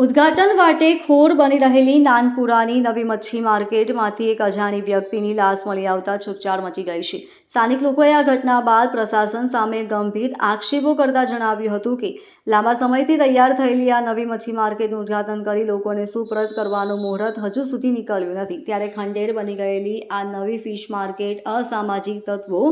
ઉદ્ઘાટન વાટે ખોર બની રહેલી નાનપુરાની નવી મચ્છી માર્કેટમાંથી એક અજાણી વ્યક્તિની લાશ મળી આવતા ચકચાર મચી ગઈ છે। સ્થાનિક લોકોએ આ ઘટના બાદ પ્રશાસન સામે ગંભીર આક્ષેપો કરતા જણાવ્યું હતું કે લાંબા સમયથી તૈયાર થયેલી આ નવી મચ્છી માર્કેટનું ઉદ્ઘાટન કરી લોકોને સુપરત કરવાનું મુહૂર્ત હજુ સુધી નીકળ્યું નથી, ત્યારે ખંડેર બની ગયેલી આ નવી ફિશ માર્કેટ અસામાજિક તત્વો,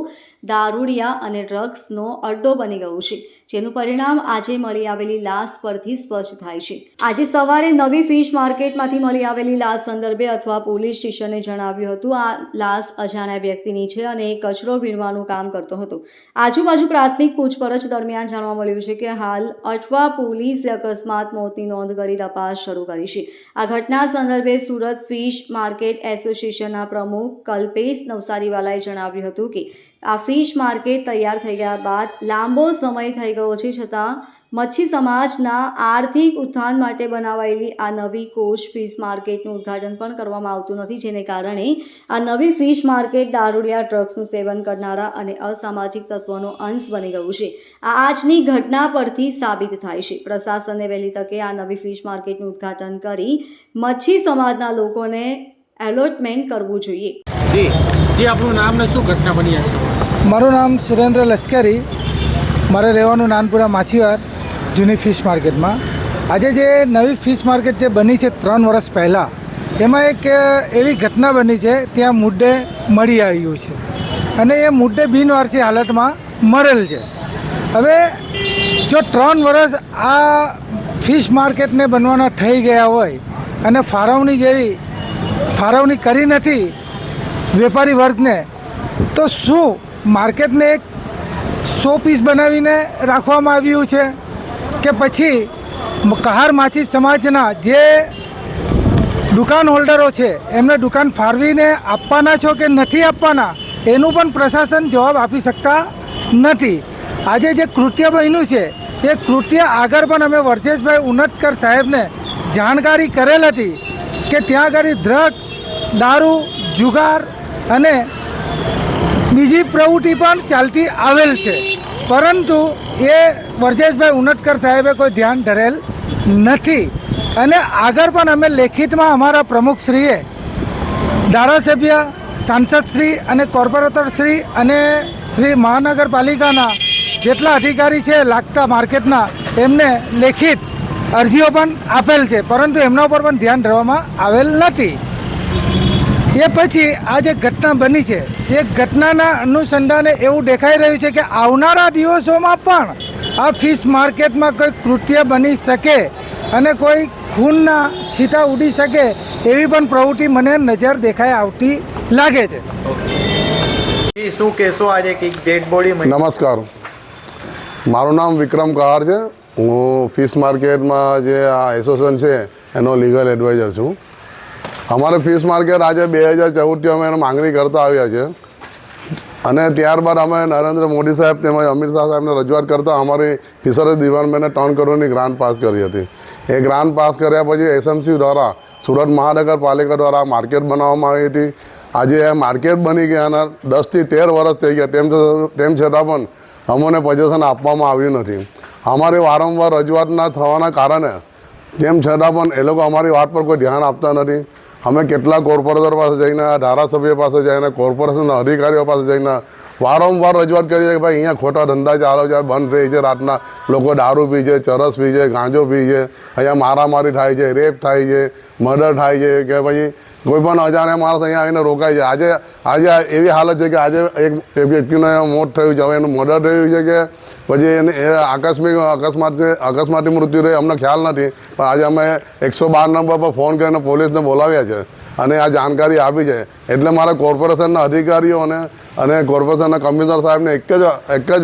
દારૂડિયા અને ડ્રગ્સનો અડ્ડો બની ગયું છે, જેનું પરિણામ આજે મળી આવેલી લાશ પરથી સ્પષ્ટ થાય છે। આજે સવારે નવી ફિશ માર્કેટમાંથી મળી આવેલી લાશ સંદર્ભે અથવા પોલીસ સ્ટેશને જણાવ્યું હતું આ લાશ અજાણ્યા વ્યક્તિની છે અને એ કચરો વીણવાનું કામ કરતો હતો। આજુબાજુ પ્રાથમિક પૂછપરછ દરમિયાન જાણવા મળ્યું છે કે હાલ અઠવા પોલીસે અકસ્માત મોતની નોંધ કરી તપાસ શરૂ કરી છે। આ ઘટના સંદર્ભે સુરત ફિશ માર્કેટ એસોસિએશનના પ્રમુખ કલ્પેશ નવસારીવાલાએ જણાવ્યું હતું કે આ ફિશ માર્કેટ તૈયાર થઈ ગયા બાદ લાંબો સમય થઈ ગયો છે, છતાં મચ્છી સમાજના આર્થિક ઉત્થાન માટે બનાવાયેલી આ નવી કોચ ફિશ માર્કેટનું ઉદ્ઘાટન પણ કરવામાં આવતું નથી, જેને કારણે આ નવી ફિશ માર્કેટ દારૂડિયા, ડ્રગ્સનું સેવન કરનારા અને અસામાજિક તત્વોનો અંશ બની ગયું છે। આ આજની ઘટના પરથી સાબિત થાય છે। પ્રશાસને વહેલી તકે આ નવી ફિશ માર્કેટનું ઉદ્ઘાટન કરી મચ્છી સમાજના લોકોને એલોટમેન્ટ કરવું જોઈએ। જી આપણું નામ ને શું ઘટના બની હશે? મારું નામ સુરેન્દ્ર લશ્કરી, મારે રહેવાનું નાનપુરા માછીવાર જૂની ફિશ માર્કેટમાં। આજે જે નવી ફિશ માર્કેટ જે બની છે 3 વર્ષ પહેલાં, એમાં એક એવી ઘટના બની છે, ત્યાં મુદ્દે મળી આવ્યું છે અને એ મુદ્દે બિનવારસી હાલતમાં મરેલ છે। હવે જો 3 વર્ષ આ ફિશ માર્કેટને બનવાના થઈ ગયા હોય અને ફાળવણી કરી નથી વેપારી વર્ગને, તો શું માર્કેટને એક 100 પીસ બનાવીને રાખવામાં આવ્યું છે કે પછી કહાર માછી સમાજના જે દુકાન હોલ્ડરો છે એમને દુકાન ફાળવીને આપવાના છો કે નથી આપવાના, એનું પણ પ્રશાસન જવાબ આપી શકતા નથી। આજે જે કૃત્ય બન્યું છે એ કૃત્ય આગળ પણ અમે વર્જેશભાઈ ઉનતકર સાહેબને જાણકારી કરેલ હતી કે ત્યાં આગળ ડ્રગ્સ, દારૂ, જુગાર અને બીજી પ્રવૃત્તિ પણ ચાલતી આવેલ છે, પરંતુ એ વર્જેશભાઈ ઉનતકર સાહેબે કોઈ ધ્યાન ધરેલ નથી। અને આગળ પણ અમે લેખિતમાં અમારા પ્રમુખશ્રીએ ધારાસભ્ય, સાંસદશ્રી અને કોર્પોરેટરશ્રી અને શ્રી મહાનગરપાલિકાના જેટલા અધિકારી છે લાગતા માર્કેટના, એમને લેખિત અરજીઓ પણ આપેલ છે, પરંતુ એમના ઉપર પણ ધ્યાન ધરવામાં આવેલ નથી। એ પછી આ જે ઘટના બની છે એ ઘટનાના અનુસંધાને એવું દેખાઈ રહ્યું છે કે આવનારા દિવસોમાં પણ આ ફિશ માર્કેટમાં કોઈ કૃત્ય બની શકે અને કોઈ ખૂનના છીટા ઉડી શકે એવી પણ પ્રવૃત્તિ મને નજર દેખાઈ આવતી લાગે છે। શું કહેશો આજે એક ડેડ બોડી? નમસ્કાર, મારું નામ વિક્રમ કહાર છે। હું ફિશ માર્કેટમાં જે આ એસોસિએશન છે એનો લીગલ એડવાઇઝર છું। અમારે ફિશ માર્કેટ આજે 2014થી અમે એનો માંગણી કરતા આવ્યા છે અને ત્યારબાદ અમે નરેન્દ્ર મોદી સાહેબ તેમજ અમિત શાહ સાહેબને રજૂઆત કરતાં અમારી ફિશરીઝ ડિપાર્ટમેન્ટને 3 કરોડની ગ્રાન્ટ પાસ કરી હતી। એ ગ્રાન્ટ પાસ કર્યા પછી એસએમસી દ્વારા સુરત મહાનગરપાલિકા દ્વારા માર્કેટ બનાવવામાં આવી હતી। આજે એ માર્કેટ બની ગયાના 10 થી 13 વર્ષ થઈ ગયા, તેમ છતાં પણ અમોને પોઝિશન આપવામાં આવ્યું નથી। અમારી વારંવાર રજૂઆત ના થવાના કારણે તેમ છતાં પણ એ લોકો અમારી વાત પર કોઈ ધ્યાન આપતા નથી। અમે કેટલા કોર્પોરેટર પાસે જઈને, ધારાસભ્ય પાસે જઈને, કોર્પોરેશનના અધિકારીઓ પાસે જઈને વારંવાર રજૂઆત કરી છે કે ભાઈ અહીંયા ખોટા ધંધા ચાલે છે, બંધ રહી છે, રાતના લોકો દારૂ પી છે, ચરસ પી છે, ગાંજો પી છે, અહીંયા મારામારી થાય છે, રેપ થાય છે, મર્ડર થાય છે કે પછી કોઈ પણ અજાણ્યા માણસ અહીંયા આવીને રોકાય છે। આજે એવી હાલત છે કે આજે એક વ્યક્તિનું મોત થયું છે, હવે એનું મર્ડર થયું છે કે પછી એને અકસ્માતથી મૃત્યુ રહે અમને ખ્યાલ નથી, પણ આજે અમે 112 નંબર પર ફોન કરીને પોલીસને બોલાવ્યા છે અને આ જાણકારી આપી છે। એટલે મારા કોર્પોરેશનના અધિકારીઓને અને કોર્પોરેશનના કમિશનર સાહેબને એક જ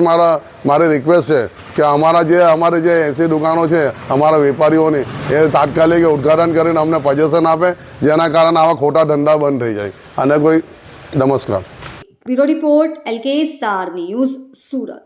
મારી રિક્વેસ્ટ છે કે અમારી જે 80 દુકાનો છે અમારા વેપારીઓની, એ તાત્કાલિક ઉદ્ઘાટન કરીને અમને પોઝિશન આપે, જેના કારણે આવા ખોટા ધંધા બંધ થઈ જાય। અને કોઈ નમસ્કાર। Bureau report, LK star news, Surat.